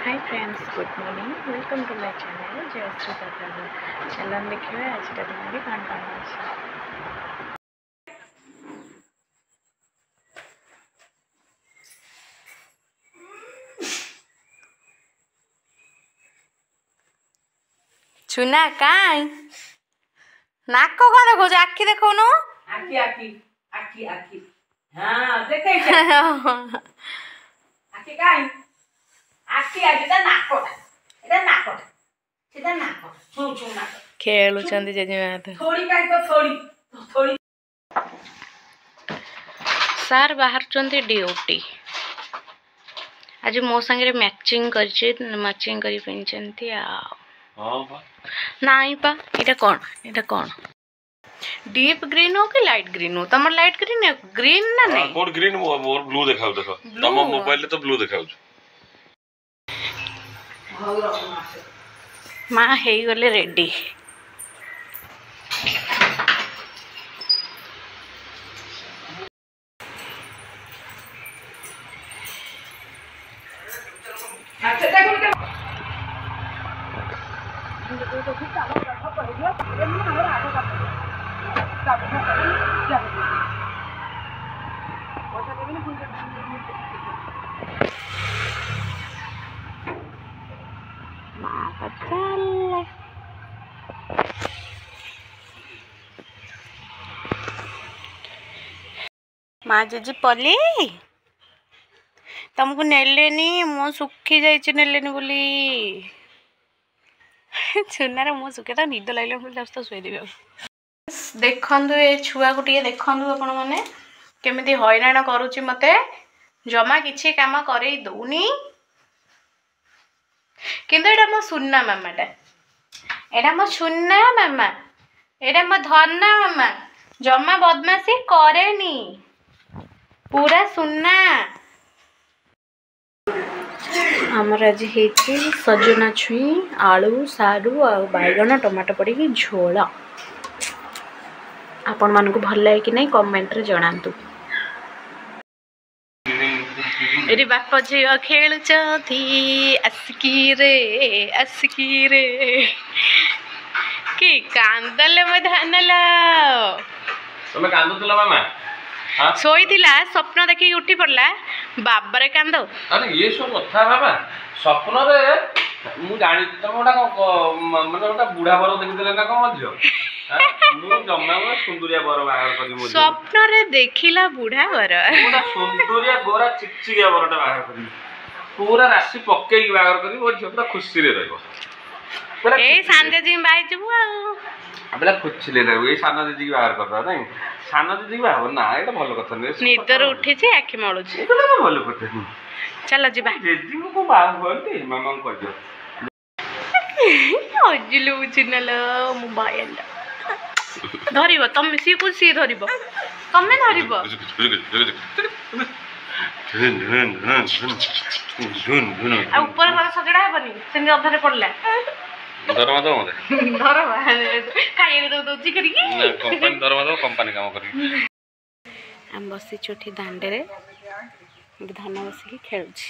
Hi friends, good morning, welcome to my channel Jai Shri दादा। चलन देखिए आज का दिन भी कौन कौन अच्छे। चुना काई नाक को देखो आखि देखो नो आखि आखि आखि आखि हां देखै छै आखि काई आखि आखि ता नाकोटा एटा नाकोटा सीधा नाको छु छु नाको खेलु चंदी जेजेमा तो थोड़ी काई तो थोड़ी सार बाहर चंदी ड्यूटी आज मो संगे मैचिंग करी पिनचंती आ हां बा नाही पा एटा कोन डीप ग्रीन हो कि लाइट ग्रीन हो? तमर लाइट ग्रीन है, ग्रीन ना नहीं कोन ग्रीन मोर ब्लू देखाउ देखो तम मोबाइल तो ब्लू देखाउ माँ हे गले रेडी। माँ जीजी पली तुमको नेलेनी मो सुखी जाइए नेलेनी बोली चुनार मो सुखे तो निद लगे मुझे जस्ट शोदेवी। देखु ये छुआ को देखु आपण मैंने केमी हैरान करुच्ची मत जमा किसी काम कर दौनी किंतु एटा मो सुना मामाटा एटा मो सुना मामा एटा मो धरना मामा जमा बदमाशी करेनी पूरा सुना। आमर आज हेची सजना छुई आलू सारू आ बैगन टमाटो पड़ी झोल। आपण मानकु भल लागे कि नहीं कमेंट रे जणांतु। एरी बाप झियो खेलुचथी अस्की रे कि कांदले म धानला तमे कांदुतला मामा हां सोई थिला स्वप्न देखि उठी पड़ला बाबरे कांदो। अरे ये सब कथा बाबा स्वप्न रे मु जानि तमोटा माने ओटा बुढ़ा बर देखि देले ना को मध्य मु जम्मा में सुंदरिया बर बाहर करी मु स्वप्न रे देखिला बुढ़ा बर ओटा सुंदरिया गोरा चिकचिकिया बरटा बाहर करी पूरा राशि पक्के की बाहर करी वो झोटा खुशी रे रहबो ए सांदे जी बाई जबु आ अबला खुशी ले रहबो ए साना दीदी की बाहर करता नहीं साना दीदी की बाहर ना एटा भलो कथा नै निदर उठी छी आखि मळुची एटा तो भलो कथा नहीं चलो जी बा दीदी को बाहर होते मामा को दियो अजिलु चिनलो मोबाइल धरिबो तम सी को सी धरिबो तमे धरिबो आ ऊपर वाला सजड़ा हेबनी सेंगे अधरे पड़ला दरमा दो मते दरमा खाइए दो जी करी ना कंपनी दरमा दो कंपनी काम करी हम बसी छोटी दांडे रे धन बसिकी खेलुछि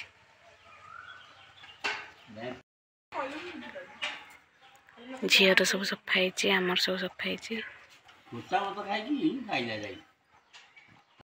झीर सब सफाई आमर सब सफाई मुसा मत खाई की खाई जा जाई